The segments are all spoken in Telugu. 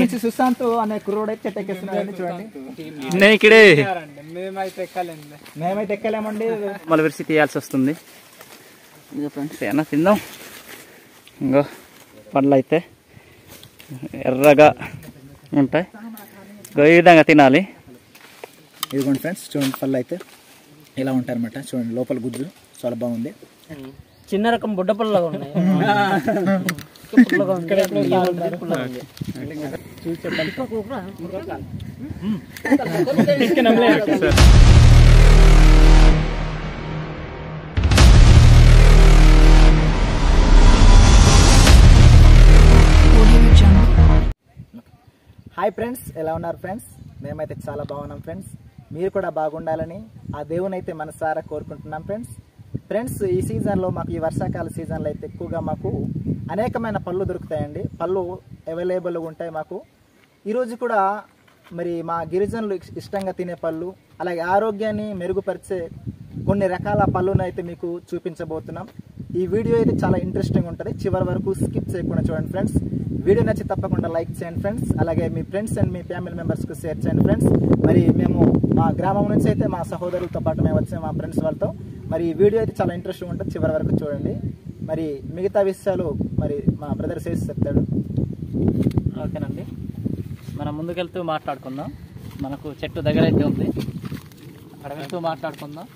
నుంచి సుశాంత్ అనే కుర్రోడు అయితే చెట్టు ఎక్కేస్తున్నాడు చూడండి. మేమైతే ఎక్కలేమండి, మళ్ళీ విరిసి తీయాల్సి వస్తుంది. ఇంకా ఫ్రెండ్స్ ఏమన్నా తిందాం. ఇంకో పండ్లు అయితే ఎర్రగా ఉంటాయి, ఈ విధంగా తినాలి. ఇదిగోండి ఫ్రెండ్స్ చూడండి, పళ్ళు అయితే ఇలా ఉంటారన్నమాట. చూడండి లోపల గుజ్జు చాలా బాగుంది. చిన్న రకం బుడ్డ పుల్లగా ఉన్నాయి. హాయ్ ఫ్రెండ్స్, ఎలా ఉన్నారు ఫ్రెండ్స్? మేమైతే చాలా బాగున్నాం ఫ్రెండ్స్. మీరు కూడా బాగుండాలని ఆ దేవుని అయితే మనసారా కోరుకుంటున్నాం ఫ్రెండ్స్. ఈ సీజన్లో మాకు, ఈ వర్షాకాల సీజన్లో అయితే ఎక్కువగా మాకు అనేకమైన పళ్ళు దొరుకుతాయండి. పళ్ళు అవైలబుల్గా ఉంటాయి మాకు. ఈరోజు కూడా మరి మా గిరిజనులు ఇష్టంగా తినే పళ్ళు, అలాగే ఆరోగ్యాన్ని మెరుగుపరిచే కొన్ని రకాల పళ్ళును అయితే మీకు చూపించబోతున్నాం. ఈ వీడియో అయితే చాలా ఇంట్రెస్టింగ్ ఉంటుంది, చివరి వరకు స్కిప్ చేయకుండా చూడండి ఫ్రెండ్స్. వీడియో నచ్చి తప్పకుండా లైక్ చేయండి ఫ్రెండ్స్. అలాగే మీ ఫ్రెండ్స్ అండ్ మీ ఫ్యామిలీ మెంబర్స్కి షేర్ చేయండి ఫ్రెండ్స్. మరి మేము మా గ్రామం నుంచి అయితే మా సహోదరులతో పాటు మేము వచ్చాము, మా ఫ్రెండ్స్ వాళ్ళతో. మరి ఈ వీడియో అయితే చాలా ఇంట్రెస్టింగ్ ఉంటుంది, చివరి వరకు చూడండి. మరి మిగతా విషయాలు మరి మా బ్రదర్ చేసి చెప్తాడు. ఓకేనండి, మనం ముందుకెళ్తూ మాట్లాడుకుందాం. మనకు చెట్టు దగ్గర అయితే ఉంది, అక్కడ వెళ్తూ మాట్లాడుకుందాం.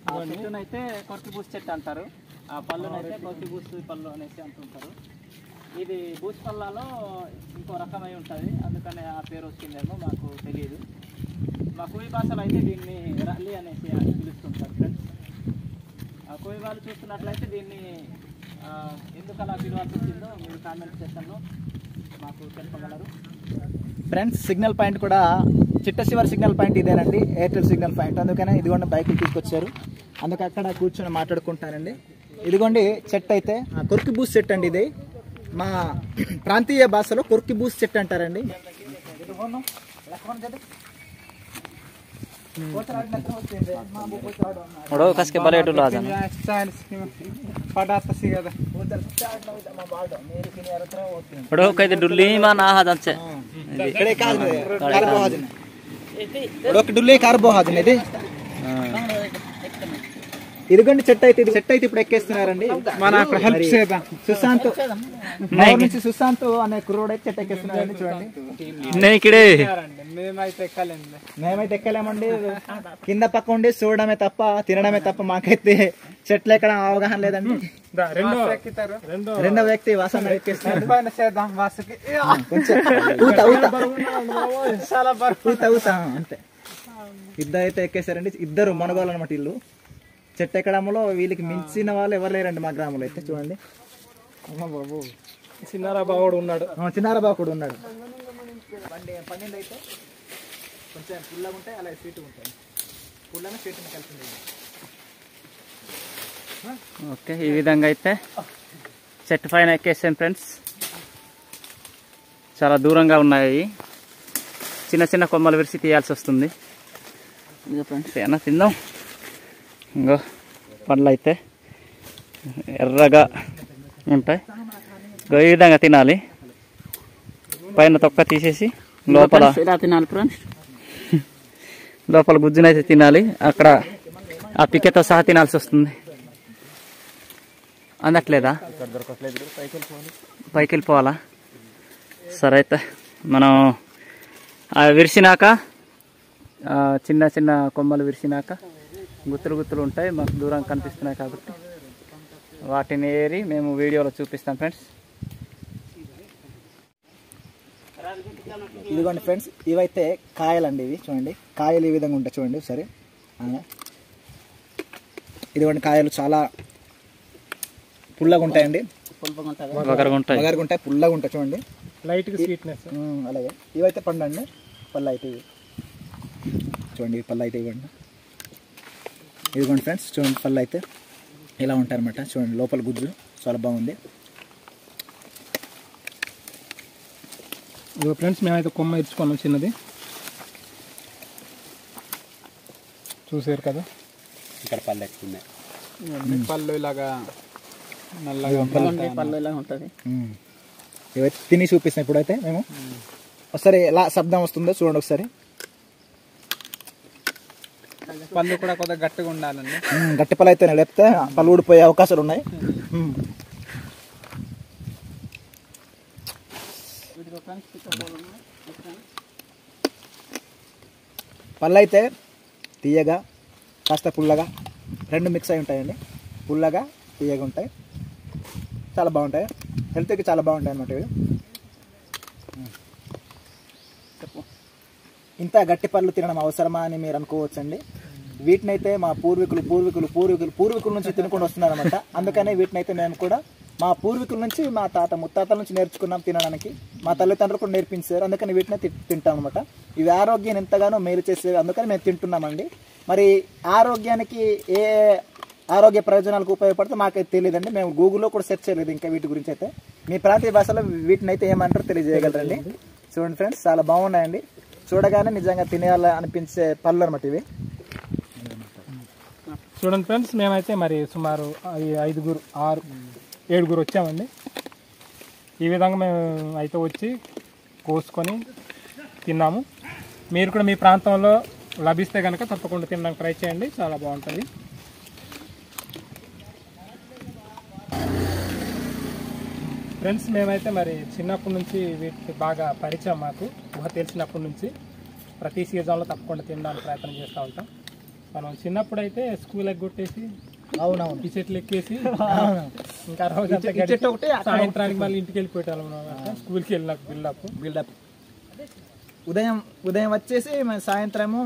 ఆ చెట్టునైతే కొర్కిబూసి చెట్టు అంటారు, ఆ పళ్ళునైతే కొర్కిబూసి పళ్ళు అనేసి అంటుంటారు. ఇది బూచిపల్లాలో ఇంకో రకమై ఉంటుంది, అందుకనే ఆ పేరు వచ్చిందేమో మాకు తెలియదు. మా కోయి భాషలో అయితే దీన్ని రల్లి అనేసి పిలుస్తుంటారు ఫ్రెండ్స్. ఆ కోయి వాళ్ళు చూస్తున్నట్లయితే దీన్ని ఎందుకు అలా పిలవాల్సి వచ్చిందో మీరు కామెంట్ సెక్షన్లో మాకు తెలుపగలరు ఫ్రెండ్స్. సిగ్నల్ పాయింట్ కూడా చిట్టశివరి సిగ్నల్ పాయింట్ ఇదేనండి, ఎయిర్టెల్ సిగ్నల్ పాయింట్. అందుకనే ఇదిగోండి బైకులు తీసుకొచ్చారు, అందుకే అక్కడ కూర్చొని మాట్లాడుకుంటానండి. ఇదిగోండి చెట్టు అయితే కొర్కిబూసి చెట్టు అండి. ఇది మా ప్రాంతీయ భాషలో కొర్కిబూసి చెట్టు అంటారండి. కార్బోహాజన్ ఇది. ఇదిగోండి చెట్టు అయితే, ఇది చెట్టు అయితే ఇప్పుడు ఎక్కేస్తున్నారండి. సుశాంత్ నుంచి సుశాంత్ అనే కుర్రోడు అయితే చెట్టు ఎక్కేస్తున్నారండి చూడండి. మేమైతే ఎక్కలేమండి, కింద పక్క ఉండి చూడడమే తప్ప తినడమే తప్ప మాకైతే చెట్లు ఎక్కడ అవగాహన లేదండి. రెండో వ్యక్తి వాసన ఎక్కేస్తున్నారు. అంతే, ఇద్దరు అయితే ఎక్కేసారండి. ఇద్దరు మనగోళ్ళు అనమాట ఇల్లు. చెట్టు ఎక్కడంలో వీళ్ళకి మించిన వాళ్ళు ఎవరు లేరండి మా గ్రామంలో అయితే. చూడండి చిన్నారాబావుడు ఉన్నాడు, చిన్నారాబావు ఉన్నాడు. పండింది అయితే కొంచెం పుల్లగా ఉంటాయి, అలాగే స్వీట్గా ఉంటాయి. పుల్లని స్వీట్ని కలిసి. ఓకే, ఈ విధంగా అయితే చెట్టు పైన ఎక్కేసాం ఫ్రెండ్స్. చాలా దూరంగా ఉన్నాయి, చిన్న చిన్న కొమ్మలు విరిసి తీయాల్సి వస్తుంది. ఇంకా ఫ్రెండ్స్ ఏమన్నా తిందాం. ఇంకో పండ్లు అయితే ఎర్రగా ఉంటాయి, ఈ విధంగా తినాలి. పైన తొక్క తీసేసి లోపల తినాలి ఫ్రెండ్స్. లోపల గుజ్జునైతే తినాలి, అక్కడ ఆ పిక్కతో సహా తినాల్సి వస్తుంది. అందట్లేదా? పైకి వెళ్ళిపోవాలా? సరే అయితే మనం విరిసినాక, చిన్న చిన్న కొమ్మలు విరిసినాక గుత్తులు గుత్తులు ఉంటాయి, మాకు దూరం కనిపిస్తున్నాయి కాబట్టి వాటిని ఏరి మేము వీడియోలో చూపిస్తాం ఫ్రెండ్స్. ఇదిగోండి ఫ్రెండ్స్, ఇవైతే కాయలండి. ఇవి చూడండి, కాయలు ఈ విధంగా ఉంటాయి చూడండి సరే. ఇదిగోండి కాయలు చాలా పుల్లగా ఉంటాయండి, వగరుగా ఉంటాయి, పుల్లగా ఉంటాయి చూడండి, లైట్ స్వీట్నెస్. అలాగే ఇవైతే పండు అండి, పళ్ళు అయితే ఇవి చూడండి, పళ్ళు అయితే ఇవ్వండి. ఇదిగోండి ఫ్రెండ్స్ చూడండి, పళ్ళు అయితే ఇలా ఉంటారన్నమాట. చూడండి లోపల గుజ్జు చాలా బాగుంది. ఇదిగో ఫ్రెండ్స్, మేమైతే కొమ్మ ఇచ్చుకున్నాం చిన్నది, చూసారు కదా. ఇక్కడ పళ్ళు ఎక్కువ ఉన్నాయి, పళ్ళు ఇలాగా నల్లగా పళ్ళు ఇలా ఉంటుంది. ఇవైతే తిని చూపిస్తాం ఇప్పుడైతే మేము. ఒకసారి ఎలా శబ్దం వస్తుందో చూడండి ఒకసారి. పళ్ళు కూడా కొద్దిగా గట్టిగా ఉండాలండి. గట్టి పళ్ళు అయితే లేకపోతే పళ్ళు ఊడిపోయే అవకాశాలు ఉన్నాయి. పళ్ళు అయితే తీయగా కాస్త పుల్లగా రెండు మిక్స్ అయి ఉంటాయండి. పుల్లగా తీయగా ఉంటాయి, చాలా బాగుంటాయి, హెల్త్కి చాలా బాగుంటాయి అన్నమాట ఇవి. ఇంత గట్టి పళ్ళు తినడం అవసరమా అని మీరు అనుకోవచ్చండి. వీటినైతే మా పూర్వీకుల నుంచి తినుకొని వస్తున్నారు అనమాట. అందుకనే వీటినైతే మేము కూడా మా పూర్వీకుల నుంచి, మా తాత ముత్తాతల నుంచి నేర్చుకున్నాం తినడానికి. మా తల్లిదండ్రులు కూడా నేర్పించారు, అందుకని వీటిని తింటాం అనమాట. ఇవి ఆరోగ్యాన్ని ఎంతగానో మేలు చేసేవి, అందుకని మేము తింటున్నామండి. మరి ఆరోగ్యానికి ఏ ఆరోగ్య ప్రయోజనాలకు ఉపయోగపడితే మాకైతే తెలియదండి. మేము గూగుల్లో కూడా సెర్చ్ చేయలేదు ఇంకా వీటి గురించి అయితే. మీ ప్రాంతీయ భాషలో వీటిని అయితే ఏమంటారో తెలియజేయగలరండి. చూడండి ఫ్రెండ్స్, చాలా బాగున్నాయండి. చూడగానే నిజంగా తినేయాలి అనిపించే పళ్ళు అనమాట ఇవి. చూడండి ఫ్రెండ్స్, మేమైతే మరి సుమారు 5, 6, 7 వచ్చామండి. ఈ విధంగా మేము అయితే వచ్చి కోసుకొని తిన్నాము. మీరు కూడా మీ ప్రాంతంలో లభిస్తే కనుక తప్పకుండా తినడానికి ట్రై చేయండి, చాలా బాగుంటుంది. ఫ్రెండ్స్, మేమైతే మరి చిన్నప్పటి నుంచి వీటికి బాగా పరిచయం, మాకు ఊహ తెలిసినప్పటి నుంచి ప్రతి సీజన్లో తప్పకుండా తినడానికి ప్రయత్నం చేస్తూ ఉంటాం. మనం చిన్నప్పుడు అయితే స్కూల్ ఎగ్గొట్టేసి ఈ చెట్లు ఎక్కేసి ఇంకా రోజంతా సాయంత్రానికి మళ్ళీ ఇంటికి వెళ్ళిపోయేటాం స్కూల్కి వెళ్ళిన బిల్డప్. ఉదయం వచ్చేసి మేము సాయంత్రము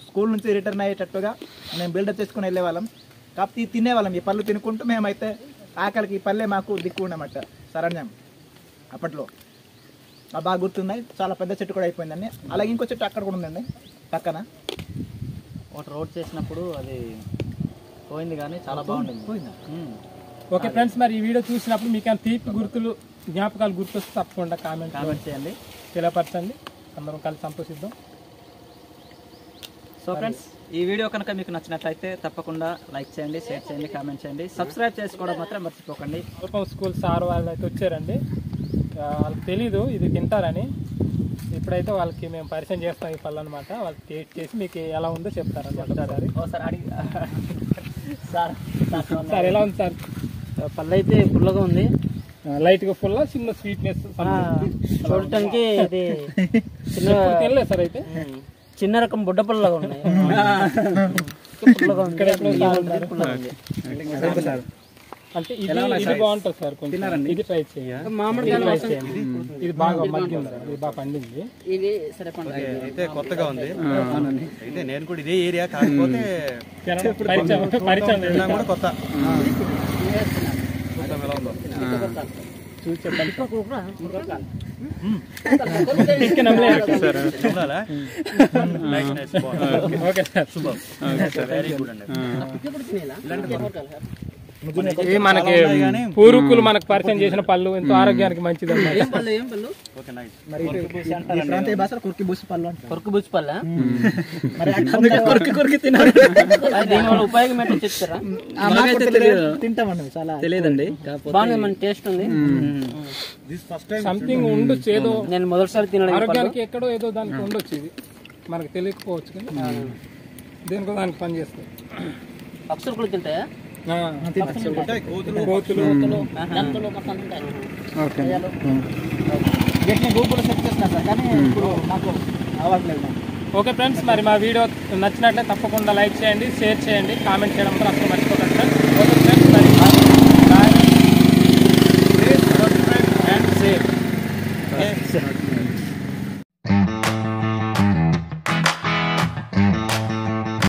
స్కూల్ నుంచి రిటర్న్ అయ్యేటట్టుగా మేము బిల్డప్ చేసుకుని వెళ్ళేవాళ్ళం. కాకపోతే తినేవాళ్ళం. ఈ పళ్ళు తినుకుంటూ మేమైతే ఆకలికి ఈ పళ్ళే మాకు దిక్కు ఉండమాట శరణ్యం. అప్పట్లో బాగా గుర్తున్నాయి. చాలా పెద్ద చెట్టు కూడా అయిపోయిందండి. అలాగే ఇంకో చెట్టు అక్కడ కూడా ఉందండి పక్కన. ఒకటి రోడ్ చేసినప్పుడు అది పోయింది, కానీ చాలా బాగుంటుంది. ఓకే ఫ్రెండ్స్, మరి ఈ వీడియో చూసినప్పుడు మీకు తీపి గుర్తులు, జ్ఞాపకాలు గుర్తొస్తే తప్పకుండా కామెంట్ చేయండి, తెలియపరచండి. అందరం కలిసి సంతోషిద్దాం. సో ఫ్రెండ్స్, ఈ వీడియో కనుక మీకు నచ్చినట్లయితే తప్పకుండా లైక్ చేయండి, షేర్ చేయండి, కామెంట్ చేయండి, సబ్స్క్రైబ్ చేసుకోవడం మాత్రం మర్చిపోకండి. స్కూల్ సార్ వాళ్ళు అయితే వచ్చారండి. వాళ్ళకి తెలీదు ఇది తింటారని. ఇప్పుడైతే వాళ్ళకి మేము పరిచయం చేస్తాం ఈ పళ్ళు అనమాట. వాళ్ళకి టేస్ట్ చేసి మీకు ఎలా ఉందో చెప్తారన్నమాట. సార్ ఎలా ఉంది సార్? పళ్ళు అయితే పుల్లగా ఉంది, లైట్గా పుల్ల, చిన్న స్వీట్నెస్ చూడటానికి ఇది తినలేదు సార్. అయితే చిన్న రకం బుడ్డ పుల్లగా ఉన్నాయి. అంటే ఇది బాగుంటుంది సార్, కొంచెం ఇది ట్రై చేయండి. ఇది బాగా మగ్గింది, ఇది బాగా పండింది. ఇది అయితే కొత్తగా ఉంది. అయితే నేను కూడా ఇదే ఏరియా, కాకపోతే పరిచయం కూడా కొత్త. ఇది మనకి పూర్వీకులు మనకు పరిచయం చేసిన పళ్ళు, ఎంతో ఆరోగ్యానికి మంచిది అన్నమాట. ఉపయోగం ఏంటో చెప్తారా? తింటామండి, చాలా తెలియదండి. బాగుంది, మన టేస్ట్ ఉంది. సంథింగ్ ఉండొచ్చు, ఏదో నేను మొదటిసారి తినడం. ఆరోగ్యానికి ఎక్కడో ఏదో దానికి ఉండొచ్చు, ఇది మనకు తెలియకపోవచ్చు, కానీ దేనికో దానికి పని చేస్తుంది. పక్షులు కూడా తింటాయా? కోతులు. ఓకే ఫ్రెండ్స్, మరి మా వీడియో నచ్చినట్లయితే తప్పకుండా లైక్ చేయండి, షేర్ చేయండి, కామెంట్ చేయడం కూడా అసలు మర్చిపోకండి సార్. ఓకే ఫ్రెండ్స్, మరి బాయ్.